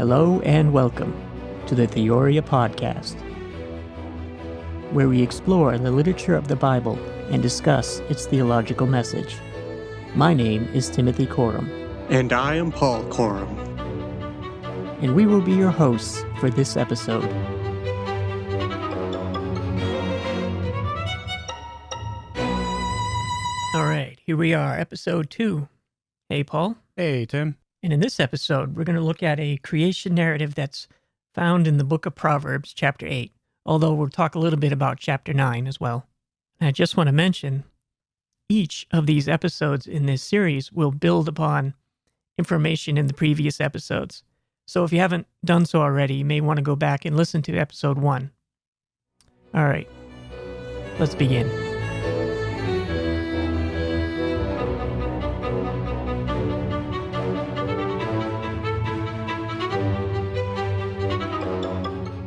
Hello and welcome to the Theoria Podcast, where we explore the literature of the Bible and discuss its theological message. My name is Timothy Coram. And I am Paul Coram. And we will be your hosts for this episode. All right, here we are, episode 2. Hey, Paul. Hey, Tim. And in this episode, we're going to look at a creation narrative that's found in the book of Proverbs, chapter 8, although we'll talk a little bit about chapter 9 as well. And I just want to mention, each of these episodes in this series will build upon information in the previous episodes. So if you haven't done so already, you may want to go back and listen to episode 1. All right, let's begin.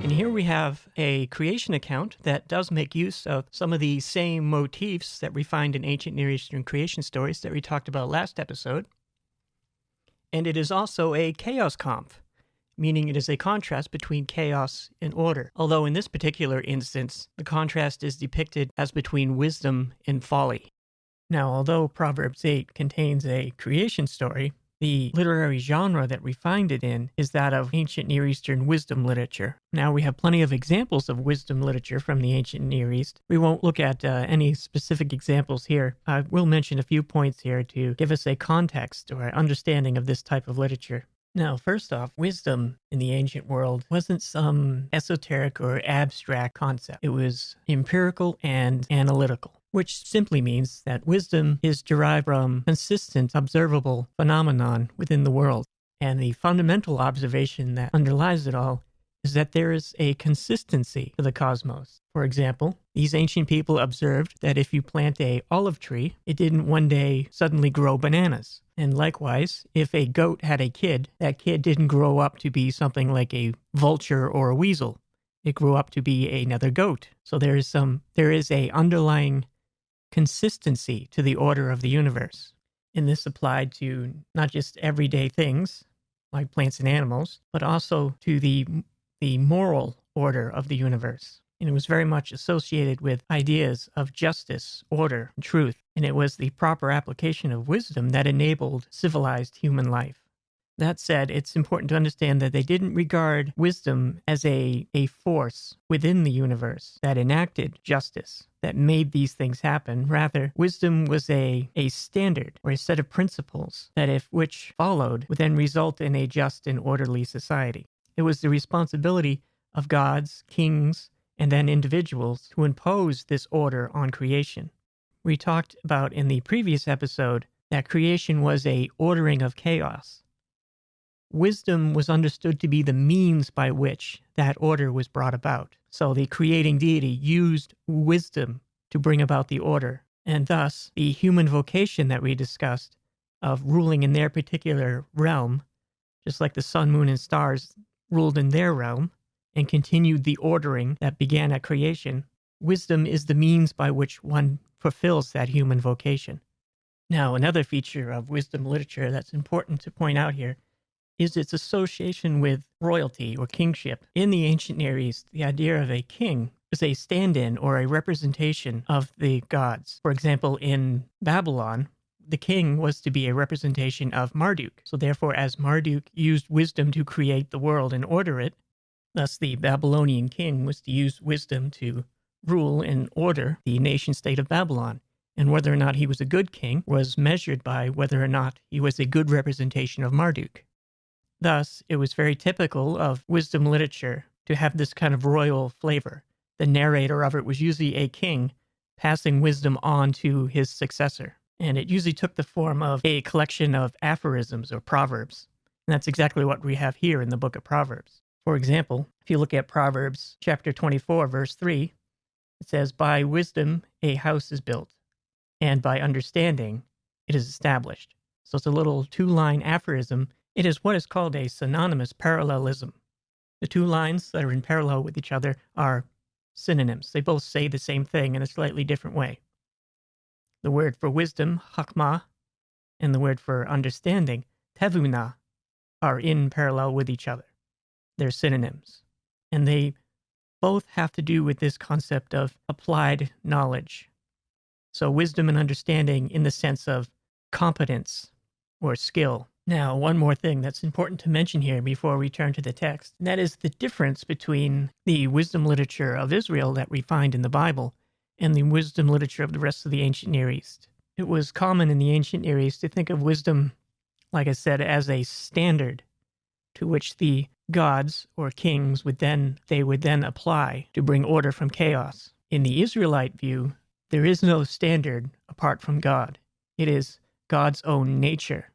And here we have a creation account that does make use of some of the same motifs that we find in ancient Near Eastern creation stories that we talked about last episode. And it is also a chaos conf, meaning it is a contrast between chaos and order. Although in this particular instance, the contrast is depicted as between wisdom and folly. Now, although Proverbs 8 contains a creation story, the literary genre that we find it in is that of ancient Near Eastern wisdom literature. Now, we have plenty of examples of wisdom literature from the ancient Near East. We won't look at any specific examples here. I will mention a few points here to give us a context or understanding of this type of literature. Now, first off, wisdom in the ancient world wasn't some esoteric or abstract concept. It was empirical and analytical, which simply means that wisdom is derived from consistent, observable phenomenon within the world. And the fundamental observation that underlies it all is that there is a consistency to the cosmos. For example, these ancient people observed that if you plant an olive tree, it didn't one day suddenly grow bananas. And likewise, if a goat had a kid, that kid didn't grow up to be something like a vulture or a weasel. It grew up to be another goat. So there is a underlying consistency to the order of the universe. And this applied to not just everyday things like plants and animals, but also to the moral order of the universe. And it was very much associated with ideas of justice, order, and truth. And it was the proper application of wisdom that enabled civilized human life. That said, it's important to understand that they didn't regard wisdom as a force within the universe that enacted justice, that made these things happen. Rather, wisdom was a standard or a set of principles that, if which followed, would then result in a just and orderly society. It was the responsibility of gods, kings, and then individuals to impose this order on creation. We talked about in the previous episode that creation was a ordering of chaos. Wisdom was understood to be the means by which that order was brought about. So the creating deity used wisdom to bring about the order. And thus, the human vocation that we discussed of ruling in their particular realm, just like the sun, moon, and stars ruled in their realm and continued the ordering that began at creation, wisdom is the means by which one fulfills that human vocation. Now, another feature of wisdom literature that's important to point out here is its association with royalty or kingship. In the ancient Near East, the idea of a king is a stand-in or a representation of the gods. For example, in Babylon, the king was to be a representation of Marduk. So therefore, as Marduk used wisdom to create the world and order it, thus the Babylonian king was to use wisdom to rule and order the nation-state of Babylon. And whether or not he was a good king was measured by whether or not he was a good representation of Marduk. Thus, it was very typical of wisdom literature to have this kind of royal flavor. The narrator of it was usually a king passing wisdom on to his successor. And it usually took the form of a collection of aphorisms or proverbs. And that's exactly what we have here in the book of Proverbs. For example, if you look at Proverbs chapter 24, verse 3, it says, "By wisdom a house is built, and by understanding it is established." So it's a little two-line aphorism. It is what is called a synonymous parallelism. The two lines that are in parallel with each other are synonyms. They both say the same thing in a slightly different way. The word for wisdom, chakmah, and the word for understanding, tevunah, are in parallel with each other. They're synonyms. And they both have to do with this concept of applied knowledge. So wisdom and understanding in the sense of competence or skill. Now, one more thing that's important to mention here before we turn to the text, and that is the difference between the wisdom literature of Israel that we find in the Bible and the wisdom literature of the rest of the ancient Near East. It was common in the ancient Near East to think of wisdom, like I said, as a standard to which the gods or kings would then apply to bring order from chaos. In the Israelite view, there is no standard apart from God. It is God's own nature.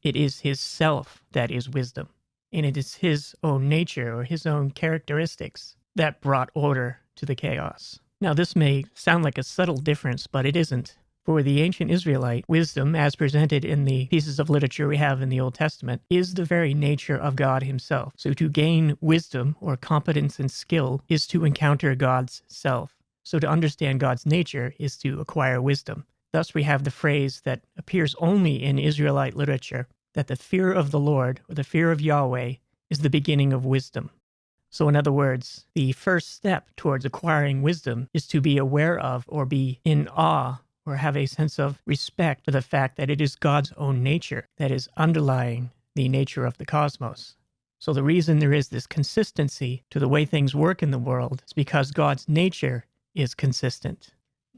It is his self that is wisdom. And it is his own nature or his own characteristics that brought order to the chaos. Now, this may sound like a subtle difference, but it isn't. For the ancient Israelite, wisdom, as presented in the pieces of literature we have in the Old Testament, is the very nature of God himself. So to gain wisdom or competence and skill is to encounter God's self. So to understand God's nature is to acquire wisdom. Thus we have the phrase that appears only in Israelite literature, that the fear of the Lord, or the fear of Yahweh, is the beginning of wisdom. So in other words, the first step towards acquiring wisdom is to be aware of or be in awe or have a sense of respect for the fact that it is God's own nature that is underlying the nature of the cosmos. So the reason there is this consistency to the way things work in the world is because God's nature is consistent.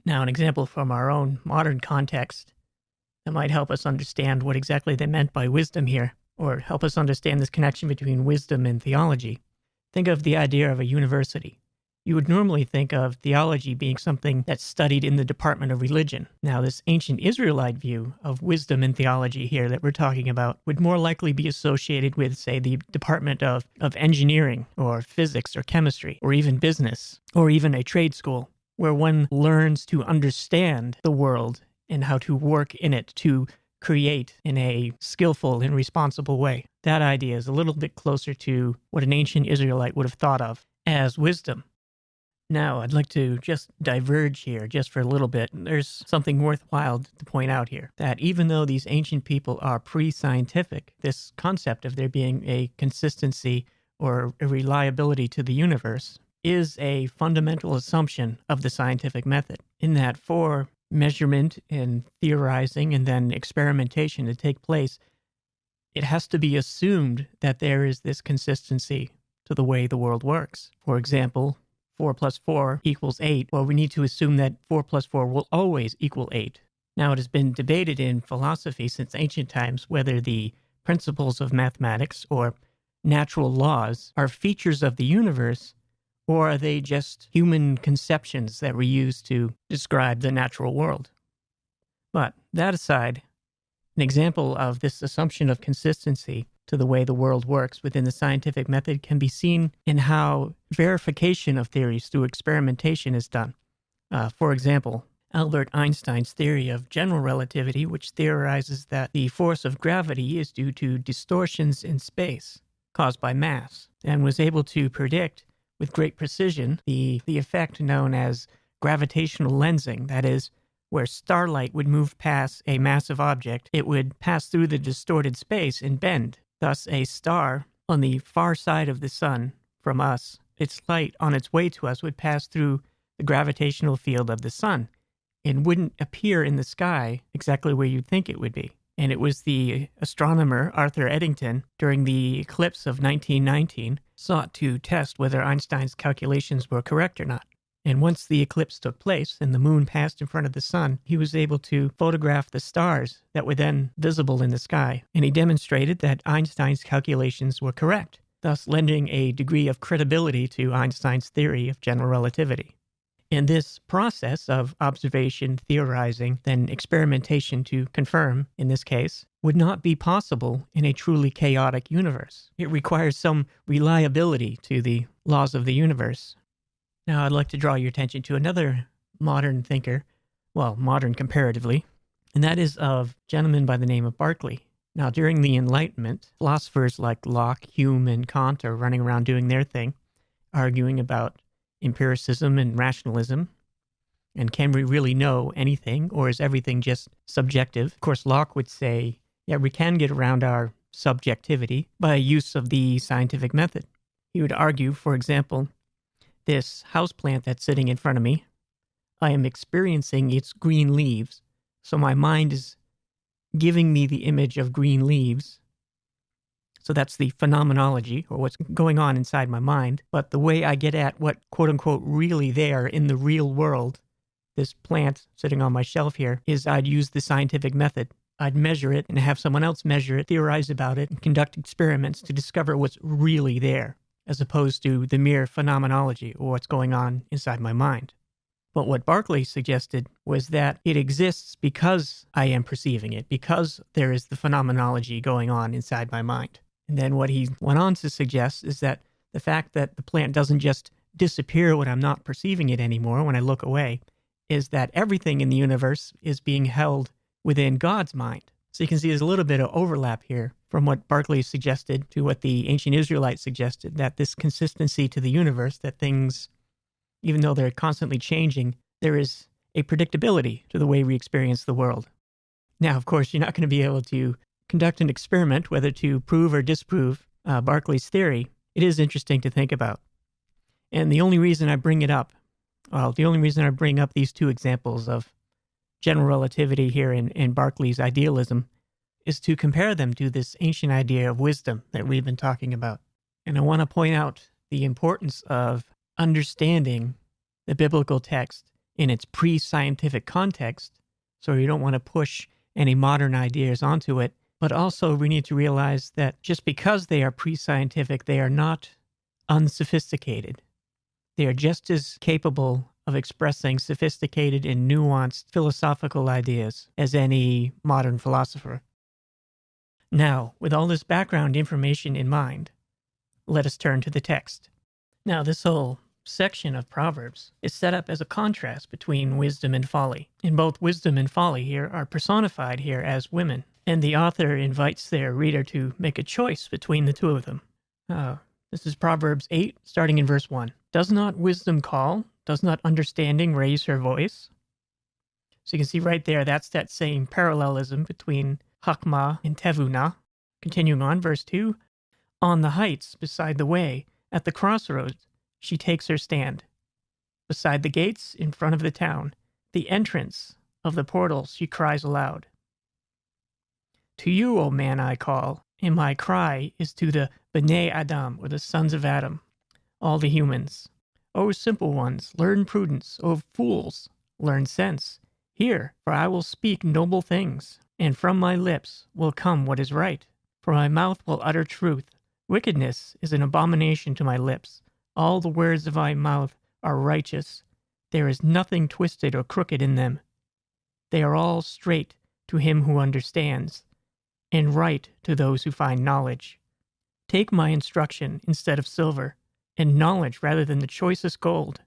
Now, an example from our own modern context that might help us understand what exactly they meant by wisdom here, or help us understand this connection between wisdom and theology. Think of the idea of a university. You would normally think of theology being something that's studied in the department of religion. Now, this ancient Israelite view of wisdom and theology here that we're talking about would more likely be associated with, say, the department of engineering or physics or chemistry or even business or even a trade school where one learns to understand the world and how to work in it to create in a skillful and responsible way. That idea is a little bit closer to what an ancient Israelite would have thought of as wisdom. Now, I'd like to just diverge here just for a little bit. There's something worthwhile to point out here, that even though these ancient people are pre-scientific, this concept of there being a consistency or a reliability to the universe is a fundamental assumption of the scientific method, in that for measurement and theorizing and then experimentation to take place, it has to be assumed that there is this consistency to the way the world works. For example, 4 plus 4 equals 8. Well, we need to assume that 4 plus 4 will always equal 8. Now, it has been debated in philosophy since ancient times whether the principles of mathematics or natural laws are features of the universe, or are they just human conceptions that we use to describe the natural world? But that aside, an example of this assumption of consistency to the way the world works within the scientific method can be seen in how verification of theories through experimentation is done. For example, Albert Einstein's theory of general relativity, which theorizes that the force of gravity is due to distortions in space caused by mass, and was able to predict with great precision the effect known as gravitational lensing, that is, where starlight would move past a massive object, it would pass through the distorted space and bend. Thus, a star on the far side of the sun from us, its light on its way to us would pass through the gravitational field of the sun and wouldn't appear in the sky exactly where you'd think it would be. And it was the astronomer Arthur Eddington, during the eclipse of 1919, sought to test whether Einstein's calculations were correct or not. And once the eclipse took place and the moon passed in front of the sun, he was able to photograph the stars that were then visible in the sky. And he demonstrated that Einstein's calculations were correct, thus lending a degree of credibility to Einstein's theory of general relativity. And this process of observation, theorizing, then experimentation to confirm, in this case, would not be possible in a truly chaotic universe. It requires some reliability to the laws of the universe. Now, I'd like to draw your attention to another modern thinker, well, modern comparatively, and that is of a gentleman by the name of Berkeley. Now, during the Enlightenment, philosophers like Locke, Hume, and Kant are running around doing their thing, arguing about empiricism and rationalism, and can we really know anything, or is everything just subjective? Of course, Locke would say, yeah, we can get around our subjectivity by use of the scientific method. He would argue, for example, this houseplant that's sitting in front of me, I am experiencing its green leaves, so my mind is giving me the image of green leaves. So that's the phenomenology, or what's going on inside my mind. But the way I get at what, quote unquote, really there in the real world, this plant sitting on my shelf here, is I'd use the scientific method. I'd measure it and have someone else measure it, theorize about it, and conduct experiments to discover what's really there, as opposed to the mere phenomenology, or what's going on inside my mind. But what Berkeley suggested was that it exists because I am perceiving it, because there is the phenomenology going on inside my mind. And then what he went on to suggest is that the fact that the plant doesn't just disappear when I'm not perceiving it anymore, when I look away, is that everything in the universe is being held within God's mind. So you can see there's a little bit of overlap here from what Berkeley suggested to what the ancient Israelites suggested, that this consistency to the universe, that things, even though they're constantly changing, there is a predictability to the way we experience the world. Now, of course, you're not going to be able to conduct an experiment, whether to prove or disprove Berkeley's theory. It is interesting to think about. And the only reason I bring up these two examples of general relativity here in Berkeley's idealism is to compare them to this ancient idea of wisdom that we've been talking about. And I want to point out the importance of understanding the biblical text in its pre-scientific context, so you don't want to push any modern ideas onto it. But also we need to realize that just because they are pre-scientific, they are not unsophisticated. They are just as capable of expressing sophisticated and nuanced philosophical ideas as any modern philosopher. Now, with all this background information in mind, let us turn to the text. Now, this whole section of Proverbs is set up as a contrast between wisdom and folly. And both wisdom and folly here are personified here as women. And the author invites their reader to make a choice between the two of them. This is Proverbs 8, starting in verse 1. Does not wisdom call? Does not understanding raise her voice? So you can see right there, that's that same parallelism between Hakmah and Tevunah. Continuing on, verse 2. On the heights, beside the way, at the crossroads, she takes her stand. Beside the gates, in front of the town, the entrance of the portals, she cries aloud. To you, O man, I call, and my cry is to the B'nai Adam, or the sons of Adam, all the humans. O simple ones, learn prudence. O fools, learn sense. Hear, for I will speak noble things, and from my lips will come what is right. For my mouth will utter truth. Wickedness is an abomination to my lips. All the words of my mouth are righteous. There is nothing twisted or crooked in them. They are all straight to him who understands, and right to those who find knowledge. Take my instruction instead of silver, and knowledge rather than the choicest gold.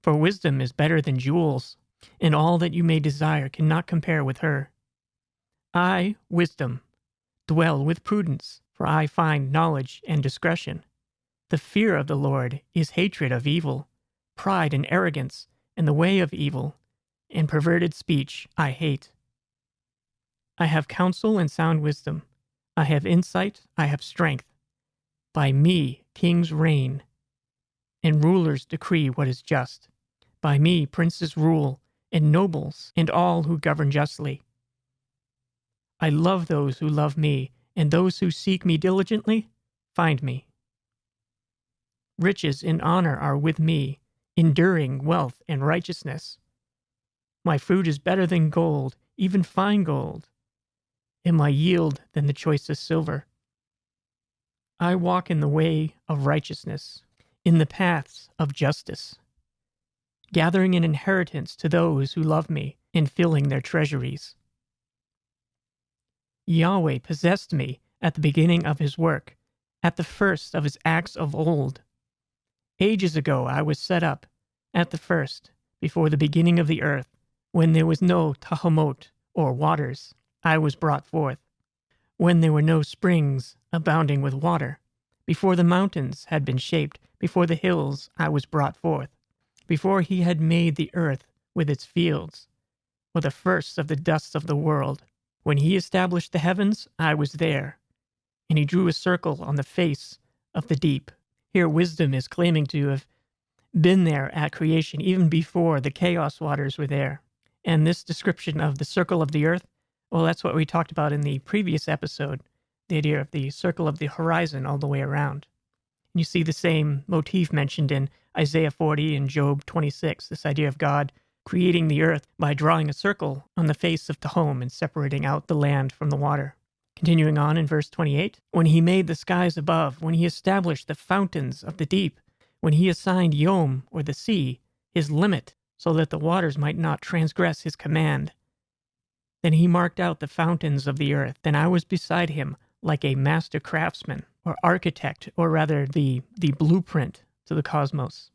For wisdom is better than jewels, and all that you may desire cannot compare with her. I, wisdom, dwell with prudence, for I find knowledge and discretion. The fear of the Lord is hatred of evil, pride and arrogance, and the way of evil, and perverted speech I hate. I have counsel and sound wisdom. I have insight, I have strength. By me kings reign, and rulers decree what is just. By me princes rule, and nobles, and all who govern justly. I love those who love me, and those who seek me diligently find me. Riches and honor are with me, enduring wealth and righteousness. My food is better than gold, even fine gold, and my yield than the choicest silver. I walk in the way of righteousness, in the paths of justice, gathering an inheritance to those who love me and filling their treasuries. Yahweh possessed me at the beginning of his work, at the first of his acts of old. Ages ago I was set up, at the first, before the beginning of the earth, when there was no Tahamot, or waters, I was brought forth. When there were no springs abounding with water, before the mountains had been shaped, before the hills I was brought forth, before he had made the earth with its fields, or the first of the dust of the world. When he established the heavens, I was there, and he drew a circle on the face of the deep. Here, wisdom is claiming to have been there at creation, even before the chaos waters were there. And this description of the circle of the earth, well, that's what we talked about in the previous episode, the idea of the circle of the horizon all the way around. And you see the same motif mentioned in Isaiah 40 and Job 26, this idea of God creating the earth by drawing a circle on the face of the home and separating out the land from the water. Continuing on in verse 28, when he made the skies above, when he established the fountains of the deep, when he assigned Yom, or the sea, his limit, so that the waters might not transgress his command. Then he marked out the fountains of the earth. Then I was beside him like a master craftsman, or architect, or rather the blueprint to the cosmos.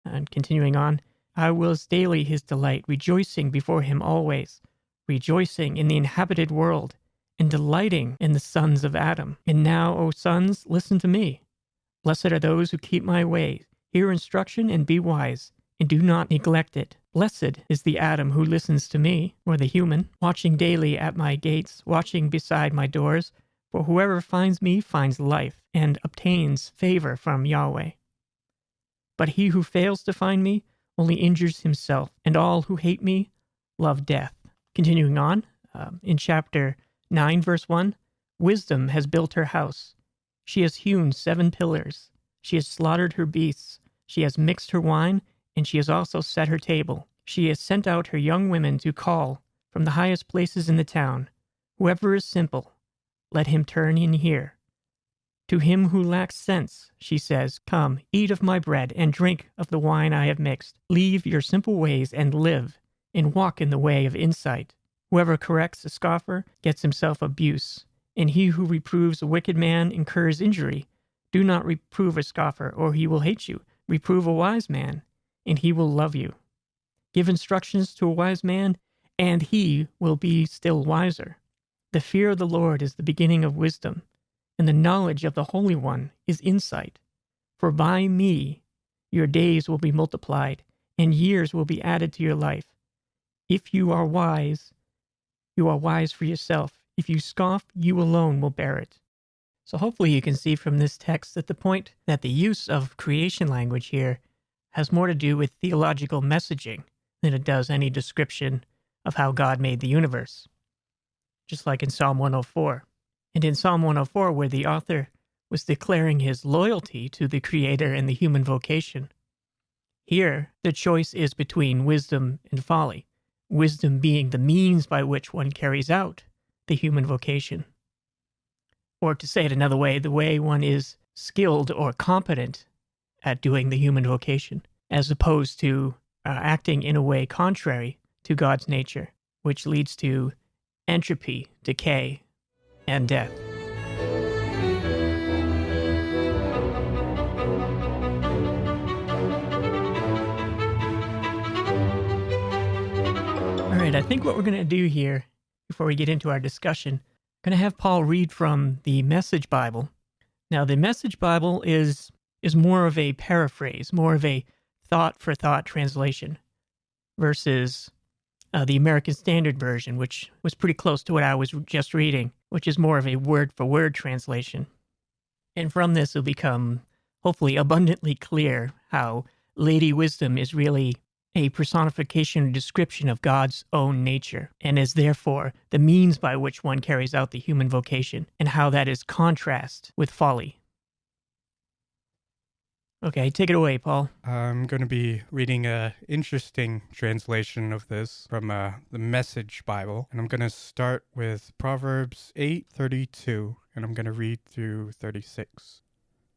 And continuing on, I was daily his delight, rejoicing before him always, rejoicing in the inhabited world, and delighting in the sons of Adam. And now, O sons, listen to me. Blessed are those who keep my ways, hear instruction and be wise, and do not neglect it. Blessed is the Adam who listens to me, or the human, watching daily at my gates, watching beside my doors, for whoever finds me finds life, and obtains favor from Yahweh. But he who fails to find me only injures himself, and all who hate me love death. Continuing on, in chapter 9, verse 1, wisdom has built her house. She has hewn 7 pillars. She has slaughtered her beasts. She has mixed her wine, and she has also set her table. She has sent out her young women to call from the highest places in the town. Whoever is simple, let him turn in here. To him who lacks sense, she says, come, eat of my bread and drink of the wine I have mixed. Leave your simple ways and live, and walk in the way of insight. Whoever corrects a scoffer gets himself abuse, and he who reproves a wicked man incurs injury. Do not reprove a scoffer, or he will hate you. Reprove a wise man, and he will love you. Give instructions to a wise man, and he will be still wiser. The fear of the Lord is the beginning of wisdom, and the knowledge of the Holy One is insight. For by me your days will be multiplied, and years will be added to your life. If you are wise for yourself. If you scoff, you alone will bear it. So hopefully you can see from this text that the point that the use of creation language here has more to do with theological messaging than it does any description of how God made the universe. Just like in Psalm 104. And in Psalm 104, where the author was declaring his loyalty to the Creator and the human vocation, here the choice is between wisdom and folly, wisdom being the means by which one carries out the human vocation. Or to say it another way, the way one is skilled or competent at doing the human vocation, as opposed to acting in a way contrary to God's nature, which leads to entropy, decay, and death. All right, I think what we're going to do here, before we get into our discussion, I'm going to have Paul read from the Message Bible. Now, the Message Bible is more of a paraphrase, more of a thought-for-thought translation, versus the American Standard Version, which was pretty close to what I was just reading, which is more of a word-for-word translation. And from this will become, hopefully, abundantly clear how Lady Wisdom is really a personification or description of God's own nature, and is therefore the means by which one carries out the human vocation, and how that is contrast with folly. Okay, take it away, Paul. I'm going to be reading an interesting translation of this from the Message Bible, and I'm going to start with Proverbs 8:32, and I'm going to read through 36.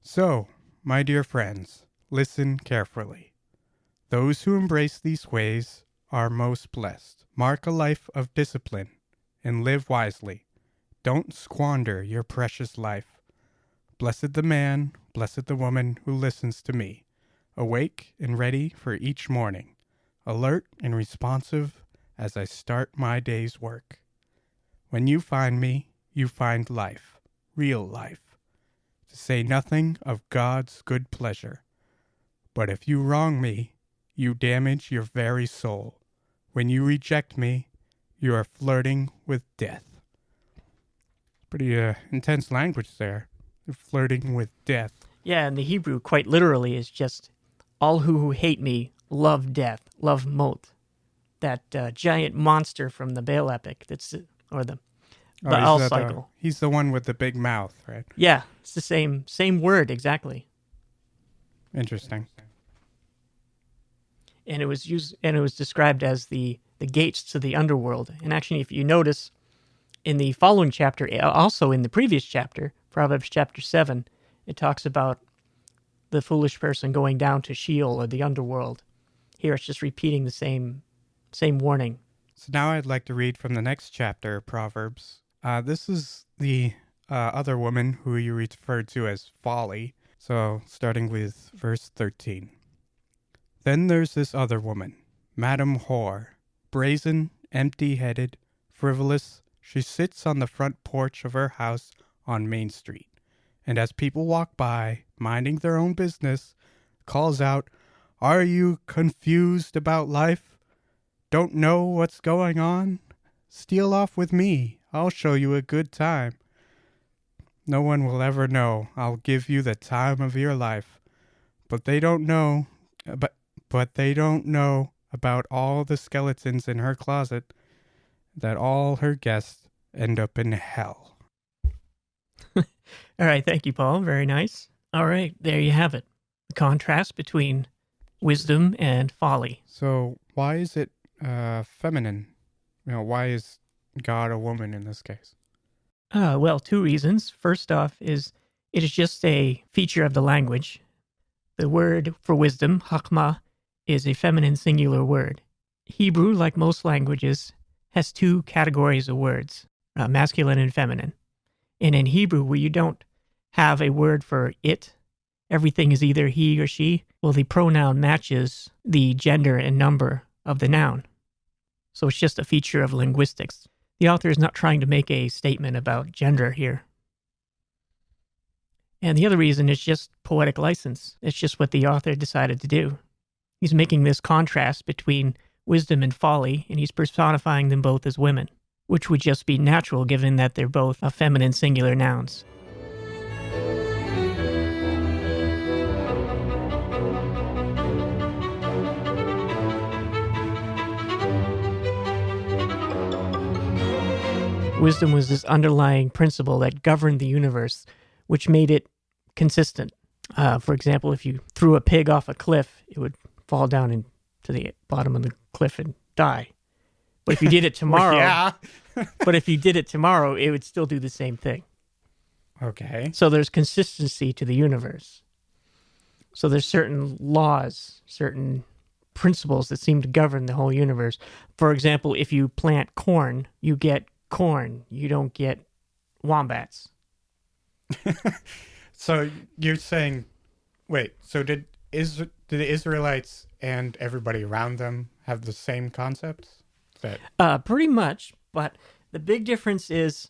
So, my dear friends, listen carefully. Those who embrace these ways are most blessed. Mark a life of discipline and live wisely. Don't squander your precious life. Blessed the man, blessed the woman who listens to me, awake and ready for each morning, alert and responsive as I start my day's work. When you find me, you find life, real life, to say nothing of God's good pleasure. But if you wrong me, you damage your very soul. When you reject me, you are flirting with death. Pretty intense language there. You're flirting with death. Yeah, and the Hebrew, quite literally, is just, all who hate me love death, love Mot. That giant monster from the Baal epic, or the Baal cycle. He's the one with the big mouth, right? Yeah, it's the same word, exactly. Interesting. And it was described as the gates to the underworld. And actually, if you notice, in the following chapter, also in the previous chapter, Proverbs chapter 7, it talks about the foolish person going down to Sheol, or the underworld. Here it's just repeating the same warning. So now I'd like to read from the next chapter, Proverbs. This is the other woman who you referred to as Folly. So starting with verse 13. Then there's this other woman, Madam Whore, brazen, empty-headed, frivolous. She sits on the front porch of her house on Main Street, and as people walk by, minding their own business, calls out, "Are you confused about life? Don't know what's going on? Steal off with me. I'll show you a good time. No one will ever know. I'll give you the time of your life." But they don't know, but they don't know about all the skeletons in her closet, that all her guests end up in hell. All right, thank you, Paul. Very nice. All right, there you have it. The contrast between wisdom and folly. So why is it feminine? Why is God a woman in this case? Well, two reasons. First off is it is just a feature of the language. The word for wisdom, chachma, is a feminine singular word. Hebrew, like most languages, has two categories of words, masculine and feminine. And in Hebrew, where you don't have a word for it, everything is either he or she, well, the pronoun matches the gender and number of the noun. So it's just a feature of linguistics. The author is not trying to make a statement about gender here. And the other reason is just poetic license. It's just what the author decided to do. He's making this contrast between wisdom and folly, and he's personifying them both as women, which would just be natural given that they're both feminine singular nouns. Wisdom was this underlying principle that governed the universe, which made it consistent. For example, if you threw a pig off a cliff, it would fall down to the bottom of the cliff and die. But if you did it tomorrow, Yeah. but if you did it tomorrow, it would still do the same thing. Okay. So there's consistency to the universe. So there's certain laws, certain principles that seem to govern the whole universe. For example, if you plant corn, you get corn. You don't get wombats. So you're saying, wait, so did the Israelites and everybody around them have the same concepts? Pretty much, but the big difference is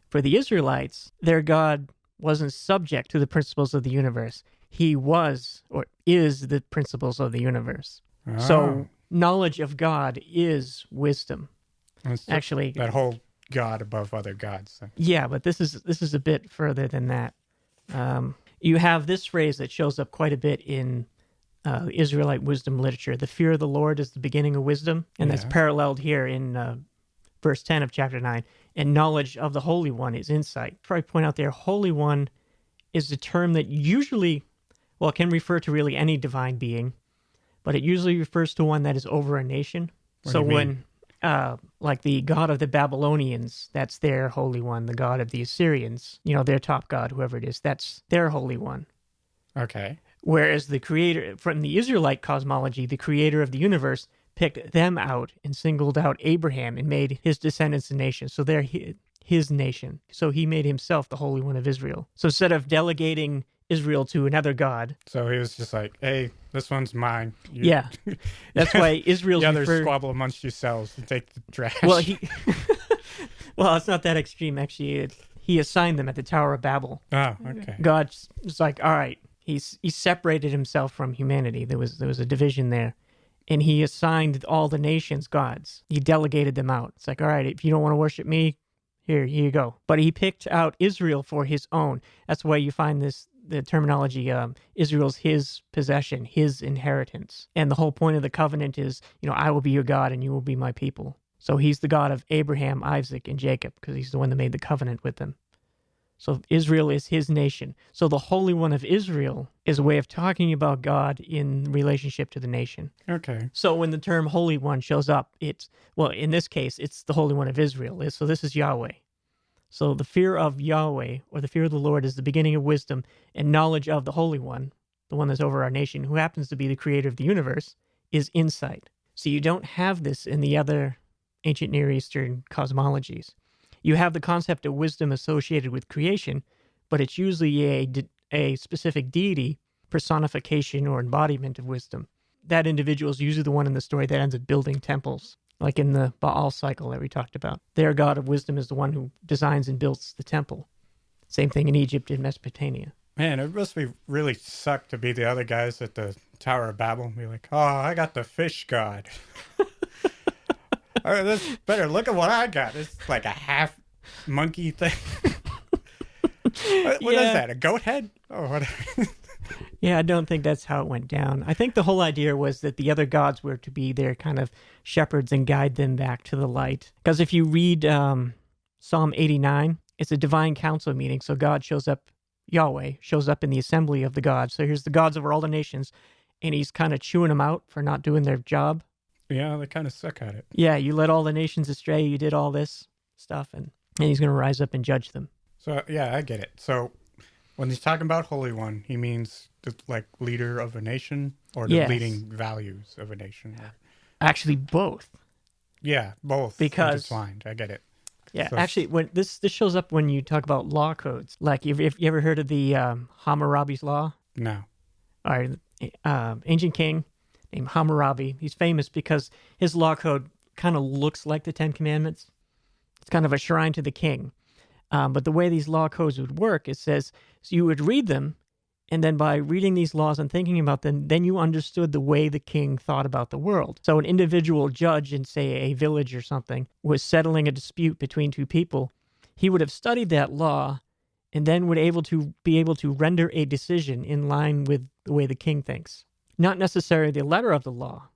for the Israelites, their God wasn't subject to the principles of the universe. He was or is the principles of the universe. Oh. So knowledge of God is wisdom. Actually, that whole God above other gods. Yeah, but this is a bit further than that. You have this phrase that shows up quite a bit in Israelite wisdom literature. The fear of the Lord is the beginning of wisdom, and that's paralleled here in verse 10 of chapter 9. And knowledge of the Holy One is insight. Probably point out there, Holy One is a term that usually, well, it can refer to really any divine being, but it usually refers to one that is over a nation. What do you mean? Like the god of the Babylonians, that's their Holy One. The god of the Assyrians, their top god, whoever it is, that's their Holy One. Okay. Whereas the creator, from the Israelite cosmology, the creator of the universe picked them out and singled out Abraham and made his descendants a nation. So they're his nation. So he made himself the Holy One of Israel. So instead of delegating Israel to another god. So he was just like, hey, this one's mine. Yeah. That's why Israel's the others squabble amongst yourselves and take the trash. Well, well, it's not that extreme, actually. He assigned them at the Tower of Babel. Oh, okay. God was like, all right, he separated himself from humanity. There was a division there. And he assigned all the nations gods. He delegated them out. It's like, all right, if you don't want to worship me, here you go. But he picked out Israel for his own. That's why you find the terminology, Israel's his possession, his inheritance. And the whole point of the covenant is, I will be your God and you will be my people. So he's the God of Abraham, Isaac, and Jacob, because he's the one that made the covenant with them. So Israel is his nation. So the Holy One of Israel is a way of talking about God in relationship to the nation. Okay. So when the term Holy One shows up, in this case, it's the Holy One of Israel. So this is Yahweh. So the fear of Yahweh, or the fear of the Lord, is the beginning of wisdom, and knowledge of the Holy One, the one that's over our nation, who happens to be the creator of the universe, is insight. So you don't have this in the other ancient Near Eastern cosmologies. You have the concept of wisdom associated with creation, but it's usually a specific deity, personification, or embodiment of wisdom. That individual is usually the one in the story that ends up building temples, like in the Baal cycle that we talked about. Their god of wisdom is the one who designs and builds the temple. Same thing in Egypt and Mesopotamia. Man, it must be really suck to be the other guys at the Tower of Babel and be like, oh, I got the fish god. All right, that's better. Look at what I got. It's like a half monkey thing. What is that? A goat head? Oh, whatever. Yeah, I don't think that's how it went down. I think the whole idea was that the other gods were to be their kind of shepherds and guide them back to the light. Because if you read Psalm 89, it's a divine council meeting. So God shows up, Yahweh shows up in the assembly of the gods. So here's the gods over all the nations, and he's kind of chewing them out for not doing their job. Yeah, they kind of suck at it. Yeah, you led all the nations astray. You did all this stuff, and he's going to rise up and judge them. So, yeah, I get it. So, when he's talking about Holy One, he means the leader of a nation or the leading values of a nation? Actually, both. Yeah, both. Because intertwined. I get it. Yeah, so, actually, when this shows up when you talk about law codes. Like, if you ever heard of the Hammurabi's Law? No. All right, ancient king named Hammurabi. He's famous because his law code kind of looks like the Ten Commandments. It's kind of a shrine to the king. But the way these law codes would work, it says, so you would read them, and then by reading these laws and thinking about them, then you understood the way the king thought about the world. So an individual judge in, say, a village or something was settling a dispute between two people. He would have studied that law and then would be able to render a decision in line with the way the king thinks. Not necessarily the letter of the law.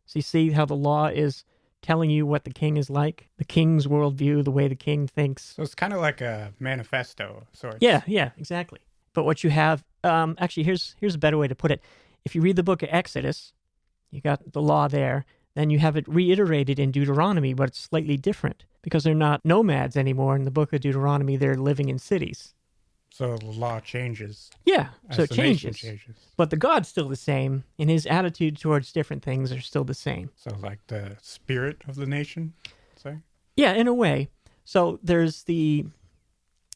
So you see how the law is telling you what the king is like, the king's worldview, the way the king thinks. So it's kind of like a manifesto of sorts. Yeah, exactly. But what you have, actually, here's a better way to put it. If you read the book of Exodus, you got the law there, then you have it reiterated in Deuteronomy, but it's slightly different because they're not nomads anymore. In the book of Deuteronomy, they're living in cities. So the law changes. Yeah, so it changes. changes. But the God's still the same, and his attitude towards different things are still the same. So like the spirit of the nation, say? Yeah, in a way. So there's the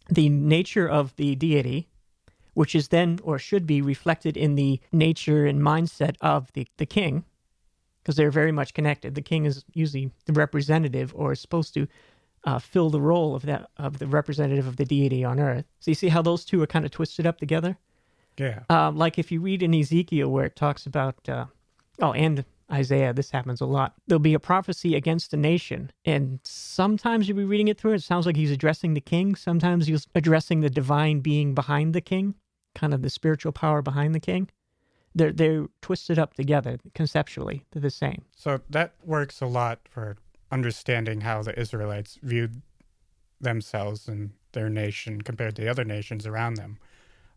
nature of the deity, which is then, or should be, reflected in the nature and mindset of the king, because they're very much connected. The king is usually the representative, or is supposed to fill the role of the representative of the deity on earth. So you see how those two are kind of twisted up together? Yeah. Like if you read in Ezekiel where it talks about, and Isaiah, this happens a lot. There'll be a prophecy against a nation, and sometimes you'll be reading it through. It sounds like he's addressing the king. Sometimes he's addressing the divine being behind the king, kind of the spiritual power behind the king. They're twisted up together conceptually. They're the same. So that works a lot for understanding how the Israelites viewed themselves and their nation compared to the other nations around them.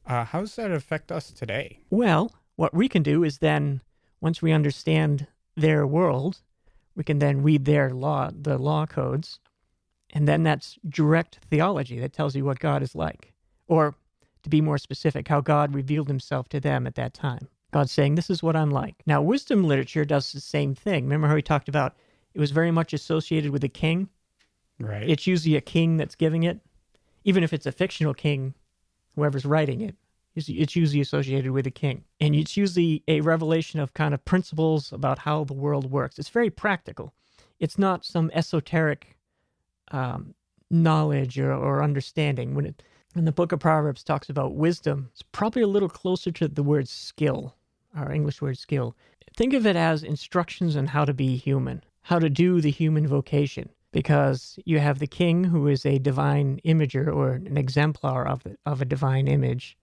How does that affect us today? Well, what we can do is then, once we understand their world, we can then read the law codes, and then that's direct theology that tells you what God is like. Or, to be more specific, how God revealed himself to them at that time. God's saying, this is what I'm like. Now, wisdom literature does the same thing. Remember how we talked about it was very much associated with a king? Right. It's usually a king that's giving it. Even if it's a fictional king, whoever's writing it, it's usually associated with a king. And it's usually a revelation of kind of principles about how the world works. It's very practical. It's not some esoteric knowledge or understanding. When the book of Proverbs talks about wisdom, it's probably a little closer to the word skill, our English word skill. Think of it as instructions on how to be human, how to do the human vocation. Because you have the king who is a divine imager or an exemplar of a divine image,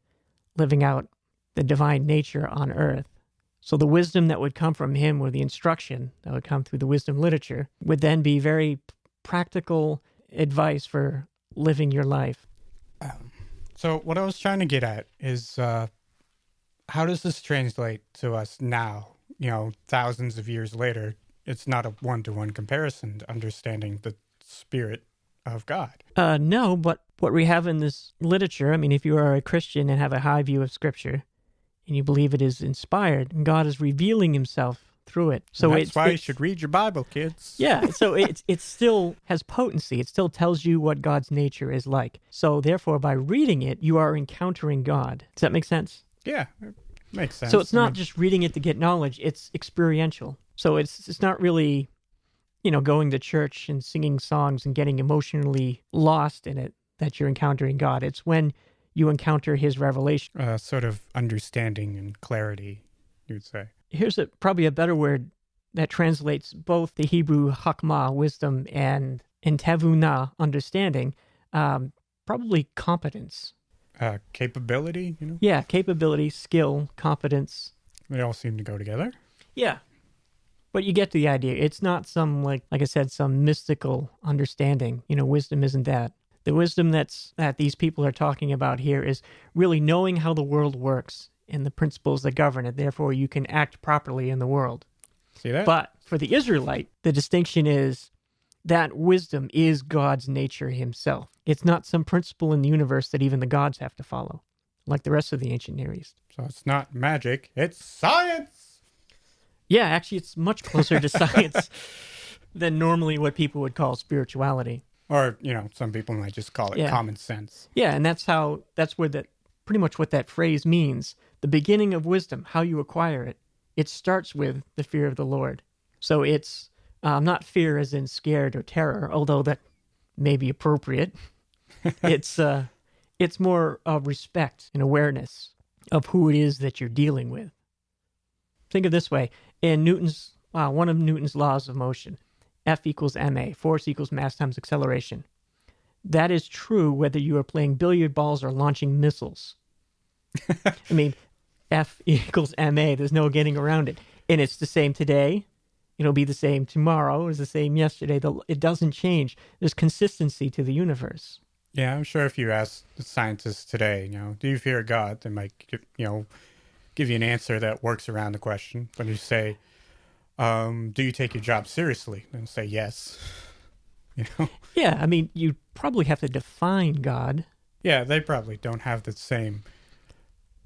living out the divine nature on earth. So the wisdom that would come from him, or the instruction that would come through the wisdom literature, would then be very practical advice for living your life. So what I was trying to get at is how does this translate to us now, thousands of years later? It's not a one-to-one comparison to understanding the Spirit of God. No, but what we have in this literature, I mean, if you are a Christian and have a high view of Scripture, and you believe it is inspired, and God is revealing himself through it. So that's why you should read your Bible, kids. Yeah, so it still has potency. It still tells you what God's nature is like. So therefore, by reading it, you are encountering God. Does that make sense? Yeah, it makes sense. So it's not just reading it to get knowledge, it's experiential. So it's not really, going to church and singing songs and getting emotionally lost in it that you're encountering God. It's when you encounter his revelation. Sort of understanding and clarity, you'd say. Here's probably a better word that translates both the Hebrew hakmah, wisdom, and tevunah, understanding, probably competence. Capability, Yeah, capability, skill, competence. They all seem to go together. Yeah. But you get the idea. It's not some, like I said, some mystical understanding. Wisdom isn't that. The wisdom that these people are talking about here is really knowing how the world works and the principles that govern it. Therefore, you can act properly in the world. See that? But for the Israelite, the distinction is that wisdom is God's nature himself. It's not some principle in the universe that even the gods have to follow, like the rest of the ancient Near East. So it's not magic, it's science! Yeah, actually, it's much closer to science than normally what people would call spirituality. Or, some people might just call it common sense. Yeah, and that's where pretty much what that phrase means. The beginning of wisdom, how you acquire it, it starts with the fear of the Lord. So it's not fear as in scared or terror, although that may be appropriate. It's more of respect and awareness of who it is that you're dealing with. Think of it this way. In one of Newton's laws of motion, F equals ma, force equals mass times acceleration. That is true whether you are playing billiard balls or launching missiles. I mean, F equals ma, there's no getting around it. And it's the same today. It'll be the same tomorrow. It was the same yesterday. It doesn't change. There's consistency to the universe. Yeah, I'm sure if you ask the scientists today, do you fear God? They might give you an answer that works around the question. When you say, do you take your job seriously? They'll say yes. Yeah, I mean, you probably have to define God. Yeah, they probably don't have the same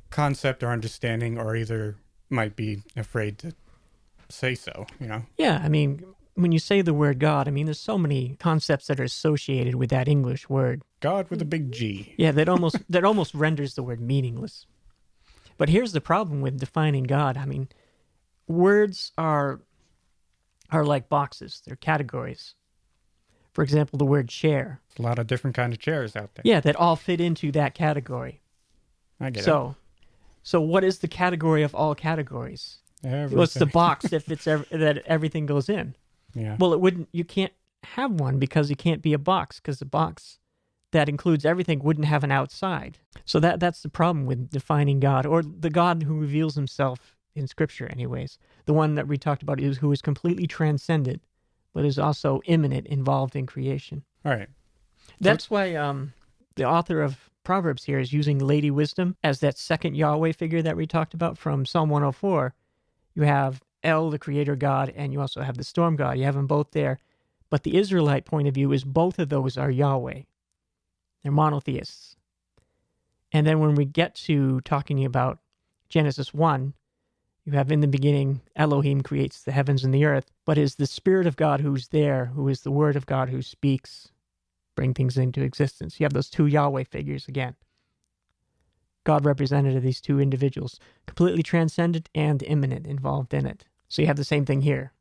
concept or understanding, or either might be afraid to say so, Yeah, I mean, when you say the word God, I mean, there's so many concepts that are associated with that English word. God with a big G. Yeah, that almost renders the word meaningless. But here's the problem with defining God. I mean, words are like boxes. They're categories. For example, the word chair. There's a lot of different kind of chairs out there. Yeah, that all fit into that category. I get it. So what is the category of all categories? Everything. What's the box that fits that everything goes in? Yeah. Well, you can't have one because it can't be a box, because the box that includes everything wouldn't have an outside. So that's the problem with defining God, or the God who reveals himself in Scripture anyways. The one that we talked about is who is completely transcendent, but is also immanent, involved in creation. All right. That's why the author of Proverbs here is using Lady Wisdom as that second Yahweh figure that we talked about from Psalm 104. You have El, the creator God, and you also have the storm God. You have them both there. But the Israelite point of view is both of those are Yahweh. They're monotheists. And then when we get to talking about Genesis 1, you have in the beginning, Elohim creates the heavens and the earth, but is the Spirit of God who's there, who is the Word of God who speaks, bring things into existence. You have those two Yahweh figures again. God represented these two individuals, completely transcendent and immanent, involved in it. So you have the same thing here.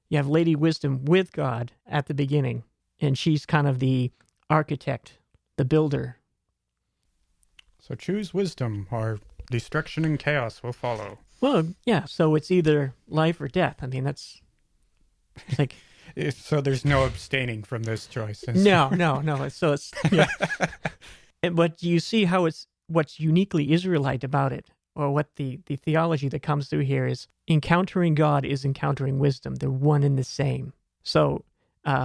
You have Lady Wisdom with God at the beginning, and she's kind of the architect, the builder. So choose wisdom, or destruction and chaos will follow. Well, yeah, so it's either life or death. I mean, it's like... So there's no abstaining from this choice. No. So it's... Yeah. But you see how it's what's uniquely Israelite about it, or what the theology that comes through here is encountering God is encountering wisdom. They're one and the same. So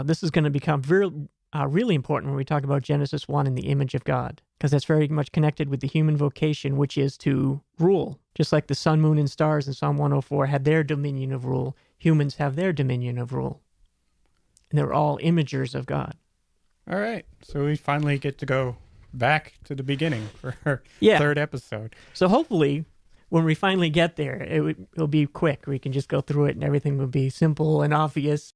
this is going to become really important when we talk about Genesis 1 and the image of God, because that's very much connected with the human vocation, which is to rule. Just like the sun, moon, and stars in Psalm 104 had their dominion of rule, humans have their dominion of rule. And they're all imagers of God. All right. So we finally get to go back to the beginning for our third episode. So hopefully, when we finally get there, it'll be quick. We can just go through it and everything will be simple and obvious.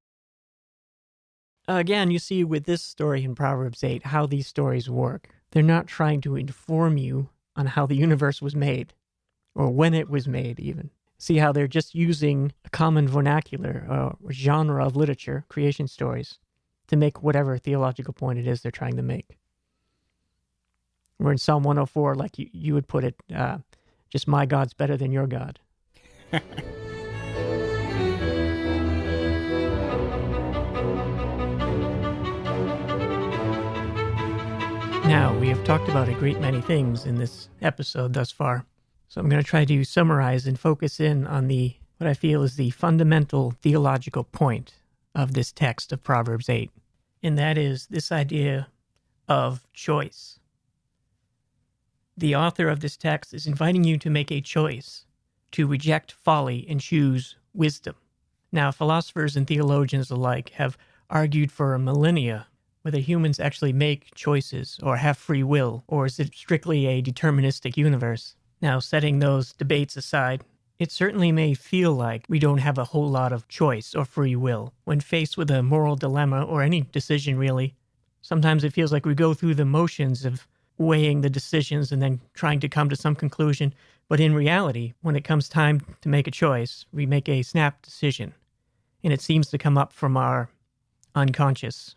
Again, you see with this story in Proverbs 8 how these stories work. They're not trying to inform you on how the universe was made, or when it was made even. See how they're just using a common vernacular or genre of literature, creation stories, to make whatever theological point it is they're trying to make. Or in Psalm 104, like you would put it, just my God's better than your God. Now, we have talked about a great many things in this episode thus far. So I'm going to try to summarize and focus in on what I feel is the fundamental theological point of this text of Proverbs 8. And that is this idea of choice. The author of this text is inviting you to make a choice, to reject folly and choose wisdom. Now, philosophers and theologians alike have argued for millennia whether humans actually make choices or have free will, or is it strictly a deterministic universe? Now, setting those debates aside, it certainly may feel like we don't have a whole lot of choice or free will when faced with a moral dilemma or any decision, really. Sometimes it feels like we go through the motions of weighing the decisions and then trying to come to some conclusion. But in reality, when it comes time to make a choice, we make a snap decision. And it seems to come up from our unconscious.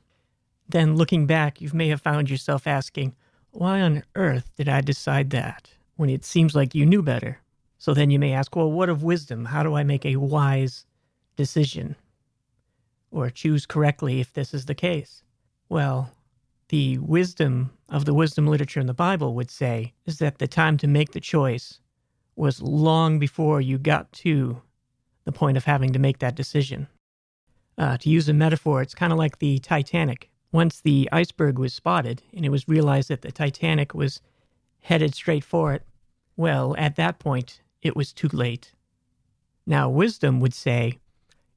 Then looking back, you may have found yourself asking, why on earth did I decide that when it seems like you knew better? So then you may ask, well, what of wisdom? How do I make a wise decision? Or choose correctly if this is the case? Well, the wisdom of the wisdom literature in the Bible would say is that the time to make the choice was long before you got to the point of having to make that decision. To use a metaphor, it's kind of like the Titanic. Once the iceberg was spotted and it was realized that the Titanic was headed straight for it, well, at that point, it was too late. Now, wisdom would say,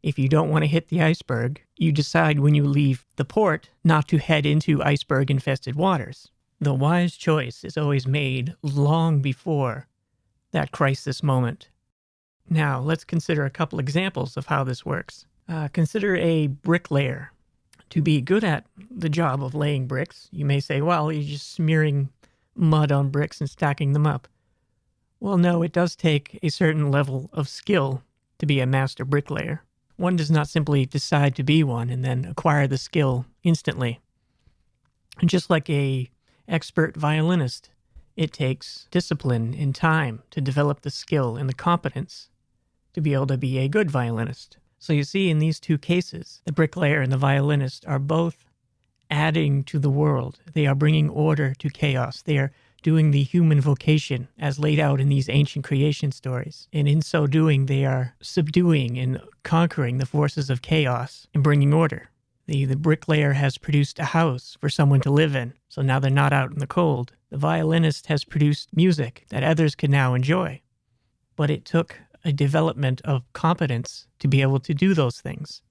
if you don't want to hit the iceberg, you decide when you leave the port not to head into iceberg-infested waters. The wise choice is always made long before that crisis moment. Now, let's consider a couple examples of how this works. Consider a bricklayer. To be good at the job of laying bricks, you may say, well, you're just smearing mud on bricks and stacking them up. Well, no, it does take a certain level of skill to be a master bricklayer. One does not simply decide to be one and then acquire the skill instantly. And just like an expert violinist, it takes discipline and time to develop the skill and the competence to be able to be a good violinist. So you see, in these two cases, the bricklayer and the violinist are both adding to the world. They are bringing order to chaos. They are doing the human vocation as laid out in these ancient creation stories. And in so doing, they are subduing and conquering the forces of chaos and bringing order. The bricklayer has produced a house for someone to live in, so now they're not out in the cold. The violinist has produced music that others can now enjoy. But it took a development of competence to be able to do those things.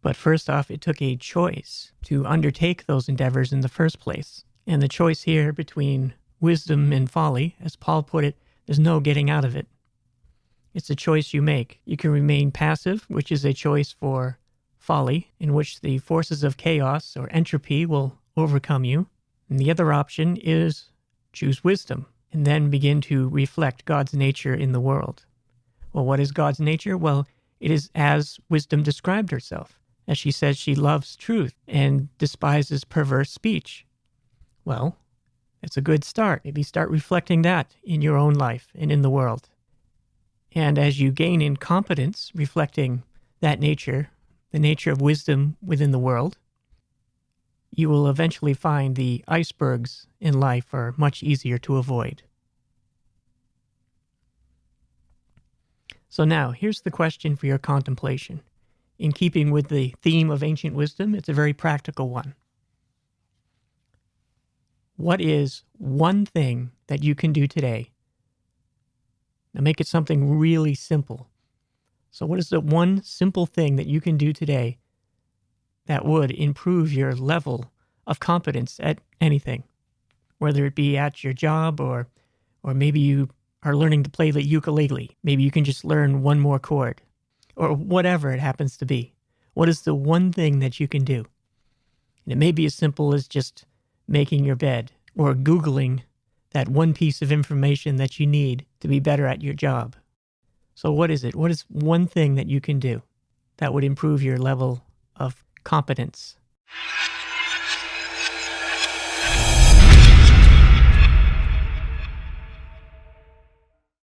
But first off, it took a choice to undertake those endeavors in the first place. And the choice here between wisdom and folly, as Paul put it, there's no getting out of it. It's a choice you make. You can remain passive, which is a choice for folly, in which the forces of chaos or entropy will overcome you. And the other option is choose wisdom and then begin to reflect God's nature in the world. Well, what is God's nature? Well, it is as wisdom described herself. As she says, she loves truth and despises perverse speech. Well, it's a good start. Maybe start reflecting that in your own life and in the world. And as you gain in competence, reflecting that nature, the nature of wisdom within the world, you will eventually find the icebergs in life are much easier to avoid. So now, here's the question for your contemplation. In keeping with the theme of ancient wisdom, it's a very practical one. What is one thing that you can do today? Now make it something really simple. So what is the one simple thing that you can do today that would improve your level of competence at anything? Whether it be at your job or maybe you are learning to play the ukulele. Maybe you can just learn one more chord or whatever it happens to be. What is the one thing that you can do? And it may be as simple as just making your bed or Googling that one piece of information that you need to be better at your job. So what is it? What is one thing that you can do that would improve your level of competence?